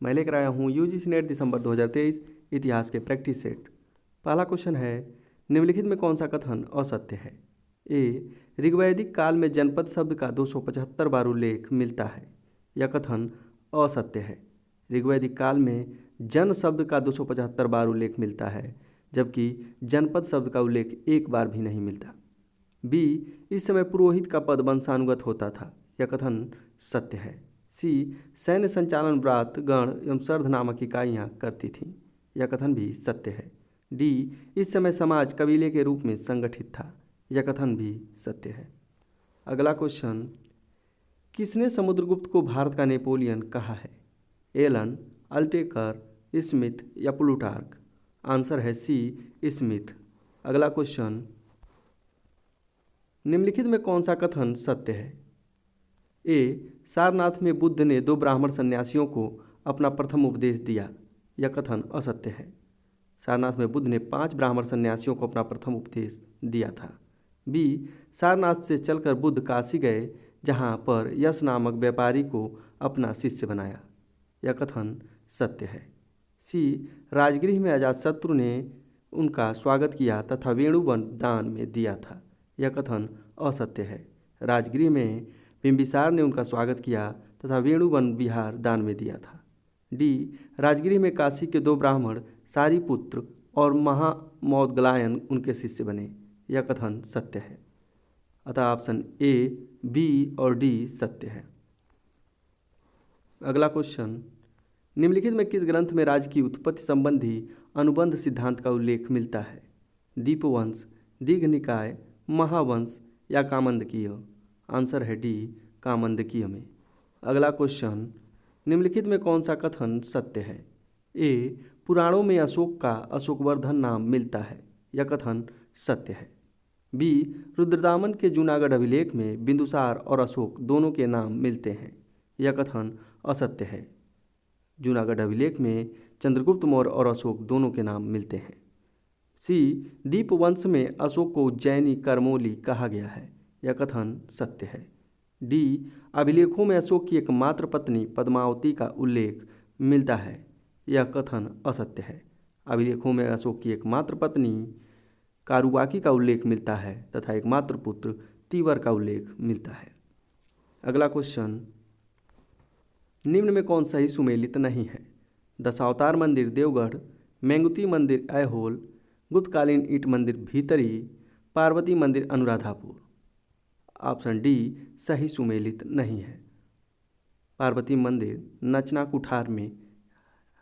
मैं लेकर आया हूँ यूजीसी नेट दिसंबर 2023 इतिहास के प्रैक्टिस सेट। पहला क्वेश्चन है, निम्नलिखित में कौन सा कथन असत्य है? ए, ऋग्वैदिक काल में जनपद शब्द का 275 बार उल्लेख मिलता है। यह कथन असत्य है। ऋग्वैदिक काल में जन शब्द का 275 बार उल्लेख मिलता है, जबकि जनपद शब्द का उल्लेख एक बार भी नहीं मिलता। बी, इस समय पुरोहित का पद वंशानुगत होता था। यह कथन सत्य है। सी, सैन्य संचालन व्रात गण एवं सर्ध नामक इकाइयाँ करती थीं। यह कथन भी सत्य है। डी, इस समय समाज कबीले के रूप में संगठित था। यह कथन भी सत्य है। अगला क्वेश्चन, किसने समुद्रगुप्त को भारत का नेपोलियन कहा है? एलन, अल्टेकर, स्मिथ या प्लूटार्क? आंसर है सी, स्मिथ। अगला क्वेश्चन, निम्नलिखित में कौन सा कथन सत्य है? ए, सारनाथ में बुद्ध ने 2 ब्राह्मण सन्यासियों को अपना प्रथम उपदेश दिया। यह कथन असत्य है। सारनाथ में बुद्ध ने 5 ब्राह्मण सन्यासियों को अपना प्रथम उपदेश दिया था। बी, सारनाथ से चलकर बुद्ध काशी गए, जहाँ पर यश नामक व्यापारी को अपना शिष्य बनाया। यह कथन सत्य है। सी, राजगृह में अजातशत्रु ने उनका स्वागत किया तथा वेणुवन दान में दिया था। यह कथन असत्य है। राजगृह में बिंबिसार ने उनका स्वागत किया तथा वेणुवन विहार दान में दिया था। डी, राजगृह में काशी के 2 ब्राह्मण सारिपुत्र और महामौदगलायन उनके शिष्य बने। यह कथन सत्य है। अतः ऑप्शन ए, बी और डी सत्य है। अगला क्वेश्चन, निम्नलिखित में किस ग्रंथ में राज्य की उत्पत्ति संबंधी अनुबंध सिद्धांत का उल्लेख मिलता है? दीपवंश, दीघनिकाय, महावंश या कामंदकीय? आंसर है डी, कामंदकीय में। अगला क्वेश्चन, निम्नलिखित में कौन सा कथन सत्य है? ए, पुराणों में अशोक का अशोकवर्धन नाम मिलता है। यह कथन सत्य है। बी, रुद्रदामन के जूनागढ़ अभिलेख में बिंदुसार और अशोक दोनों के नाम मिलते हैं। यह कथन असत्य है। जूनागढ़ अभिलेख में चंद्रगुप्त मौर्य और अशोक दोनों के नाम मिलते हैं। सी, दीपवंश में अशोक को उज्जैनी करमोली कहा गया है। यह कथन सत्य है। डी, अभिलेखों में अशोक की एकमात्र पत्नी पद्मावती का उल्लेख मिलता है। यह कथन असत्य है। अभिलेखों में अशोक की एकमात्र पत्नी कारुबाकी का उल्लेख मिलता है तथा एकमात्र पुत्र तीवर का उल्लेख मिलता है। अगला क्वेश्चन, निम्न में कौन सही सुमेलित नहीं है? दशावतार मंदिर देवगढ़, मेंगुती मंदिर ऐहोल, गुप्तकालीन ईंट मंदिर भीतरी, पार्वती मंदिर अनुराधापुर? ऑप्शन डी सही सुमेलित नहीं है। पार्वती मंदिर नचना कुठार में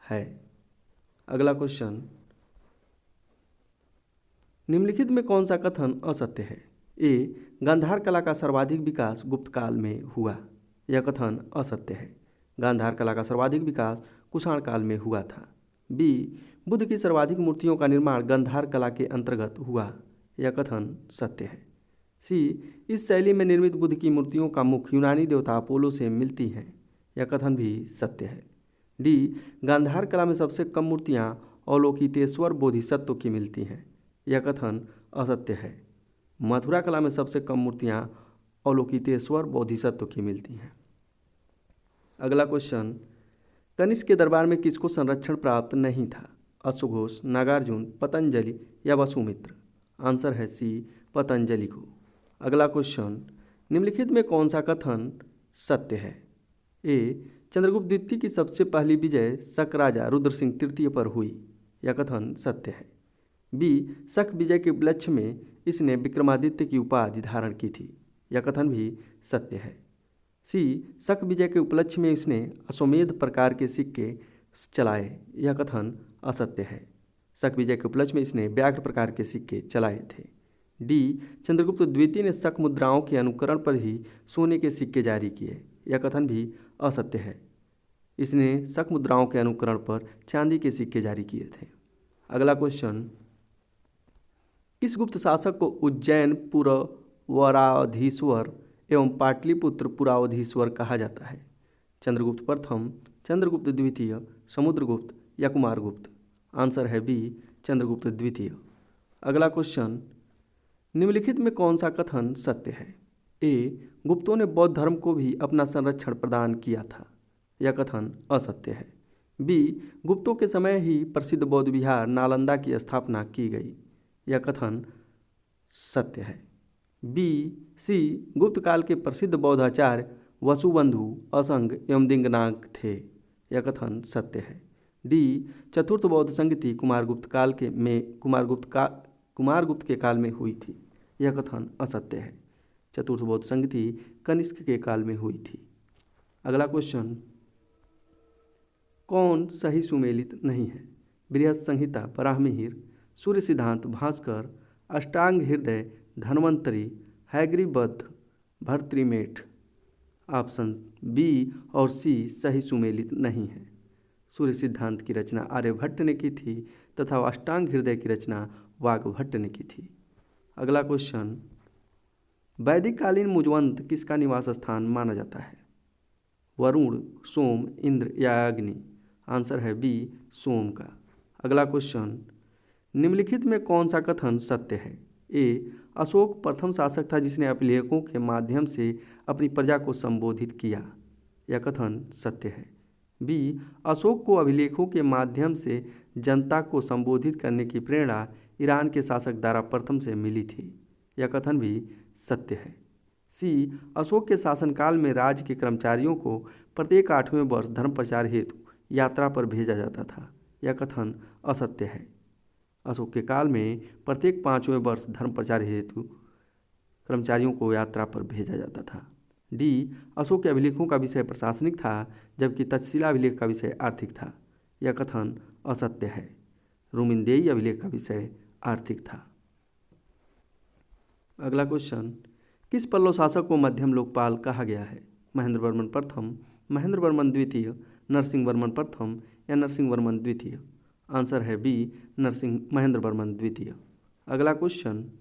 है। अगला क्वेश्चन, निम्नलिखित में कौन सा कथन असत्य है? ए, गांधार कला का सर्वाधिक विकास गुप्त काल में हुआ। यह कथन असत्य है। गांधार कला का सर्वाधिक विकास कुषाण काल में हुआ था। बी, बुद्ध की सर्वाधिक मूर्तियों का निर्माण गांधार कला के अंतर्गत हुआ। यह कथन सत्य है। सी, इस शैली में निर्मित बुद्ध की मूर्तियों का मुख यूनानी देवता अपोलो से मिलती हैं। यह कथन भी सत्य है। डी, गांधार कला में सबसे कम मूर्तियाँ अवलोकितेश्वर बोधिसत्व की मिलती हैं। यह कथन असत्य है। मथुरा कला में सबसे कम मूर्तियाँ अवलोकितेश्वर बोधिसत्व की मिलती हैं। अगला क्वेश्चन, कनिष्क के दरबार में किसको संरक्षण प्राप्त नहीं था? अश्वघोष, नागार्जुन, पतंजलि या वसुमित्र? आंसर है सी, पतंजलि को। अगला क्वेश्चन, निम्नलिखित में कौन सा कथन सत्य है? ए, चंद्रगुप्त द्वितीय की सबसे पहली विजय शक राजा रुद्र सिंह तृतीय पर हुई। यह कथन सत्य है। बी, शक विजय के उपलक्ष्य में इसने विक्रमादित्य की उपाधि धारण की थी। यह कथन भी सत्य है। सी, शक विजय के उपलक्ष्य में इसने अश्वमेध प्रकार के सिक्के चलाए। यह कथन असत्य है। शक विजय के उपलक्ष्य में इसने व्याघ्र प्रकार के सिक्के चलाए थे। डी, चंद्रगुप्त द्वितीय ने शक मुद्राओं के अनुकरण पर ही सोने के सिक्के जारी किए। यह कथन भी असत्य है। इसने शक मुद्राओं के अनुकरण पर चांदी के सिक्के जारी किए थे। अगला क्वेश्चन, किस गुप्त शासक को उज्जैन पुरवराधीश्वर एवं पाटलिपुत्र पुरावधीश्वर कहा जाता है? चंद्रगुप्त प्रथम, चंद्रगुप्त द्वितीय, समुद्रगुप्त या कुमारगुप्त? आंसर है बी, चंद्रगुप्त द्वितीय। अगला क्वेश्चन, निम्नलिखित में कौन सा कथन सत्य है? ए, गुप्तों ने बौद्ध धर्म को भी अपना संरक्षण प्रदान किया था। यह कथन असत्य है। बी गुप्तों के समय ही प्रसिद्ध बौद्ध विहार नालंदा की स्थापना की गई। यह कथन सत्य है। बी सी गुप्त काल के प्रसिद्ध बौद्ध आचार्य वसुबंधु, असंग एवं दिंगनाग थे। यह कथन सत्य है। डी चतुर्थ बौद्ध संगति कुमारगुप्त के काल में हुई थी। यह कथन असत्य है। चतुर्थ बौद्ध संगति कनिष्क के काल में हुई थी। अगला क्वेश्चन, कौन सही सुमेलित नहीं है? बृहत संहिता, बराहमिहिर, सूर्य सिद्धांत, भास्कर, अष्टांग हृदय, धन्वंतरी, हैग्रीबद्ध, भर्तृमेठ। ऑप्शन बी और सी सही सुमेलित नहीं है। सूर्य सिद्धांत की रचना आर्यभट्ट ने की थी तथा अष्टांग हृदय की रचना वाग्भट्ट ने की थी। अगला क्वेश्चन, वैदिक कालीन मुजवंत किसका निवास स्थान माना जाता है? वरुण, सोम, इंद्र या अग्नि? आंसर है बी सोम का। अगला क्वेश्चन, निम्नलिखित में कौन सा कथन सत्य है? ए अशोक प्रथम शासक था जिसने अभिलेखों के माध्यम से अपनी प्रजा को संबोधित किया। यह कथन सत्य है। बी अशोक को अभिलेखों के माध्यम से जनता को संबोधित करने की प्रेरणा ईरान के शासक दारा प्रथम से मिली थी। यह कथन भी सत्य है। सी अशोक के शासनकाल में राज्य के कर्मचारियों को प्रत्येक 8वें वर्ष धर्म प्रचार हेतु यात्रा पर भेजा जाता था। यह कथन असत्य है। अशोक के काल में प्रत्येक 5वें वर्ष धर्म प्रचार हेतु कर्मचारियों को यात्रा पर भेजा जाता था। डी अशोक के अभिलेखों का विषय प्रशासनिक था जबकि तक्षशिला अभिलेख का विषय आर्थिक था। यह कथन असत्य है। रुमिनदेई अभिलेख का विषय आर्थिक था। अगला क्वेश्चन, किस पल्लव शासक को मध्यम लोकपाल कहा गया है? महेंद्र वर्मन प्रथम, महेंद्र वर्मन द्वितीय, नरसिंह वर्मन प्रथम या नरसिंह वर्मन द्वितीय? आंसर है बी महेंद्र वर्मन द्वितीय। अगला क्वेश्चन,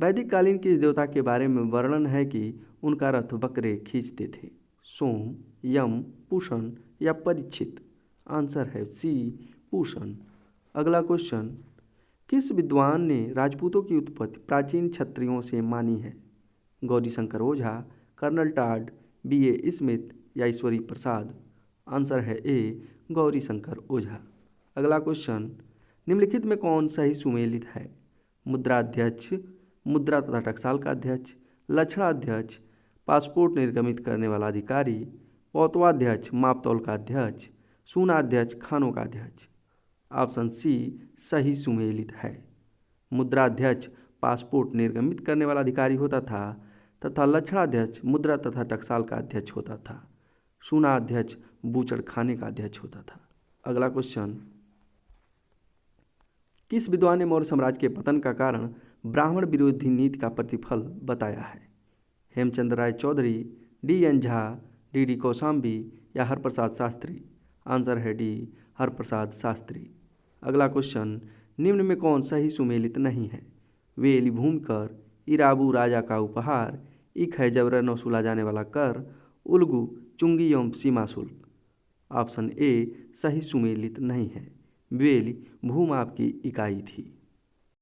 वैदिक कालीन किस देवता के बारे में वर्णन है कि उनका रथ बकरे खींचते थे? सोम, यम, पूषण या परीक्षित? आंसर है सी पूषण। अगला क्वेश्चन, किस विद्वान ने राजपूतों की उत्पत्ति प्राचीन क्षत्रियों से मानी है? गौरीशंकर ओझा, कर्नल टाड, B.A. स्मिथ या ईश्वरी प्रसाद? आंसर है ए गौरीशंकर ओझा। अगला क्वेश्चन, निम्नलिखित में कौन सही सुमेलित है? मुद्राध्यक्ष, मुद्रा तथा टकसाल का अध्यक्ष, लक्षणाध्यक्ष, पासपोर्ट निर्गमित करने वाला अधिकारी, पौतवाध्यक्ष, मापतौल का अध्यक्ष, सूनाध्यक्ष, खानों का अध्यक्ष? ऑप्शन सी सही सुमेलित है। मुद्राध्यक्ष पासपोर्ट निर्गमित करने वाला अधिकारी होता था तथा लक्षणाध्यक्ष मुद्रा तथा टकसाल का अध्यक्ष होता था। सूनाध्यक्ष बूचड़ खाने का अध्यक्ष होता था। अगला क्वेश्चन, किस विद्वान ने मौर्य साम्राज्य के पतन का कारण ब्राह्मण विरोधी नीति का प्रतिफल बताया है? हेमचंद्र राय चौधरी, D.N. झा, D.D. कौशाम्बी या हरप्रसाद शास्त्री? आंसर है डी हरप्रसाद शास्त्री। अगला क्वेश्चन, निम्न में कौन सही सुमेलित नहीं है? वेली भूमिकर, इराबू राजा का उपहार, इक है जबरन वसूला जाने वाला कर, उल्गू चुंगी एवं सीमा शुल्क? ऑप्शन ए सही सुमेलित नहीं है। वेली भूमाप की इकाई थी।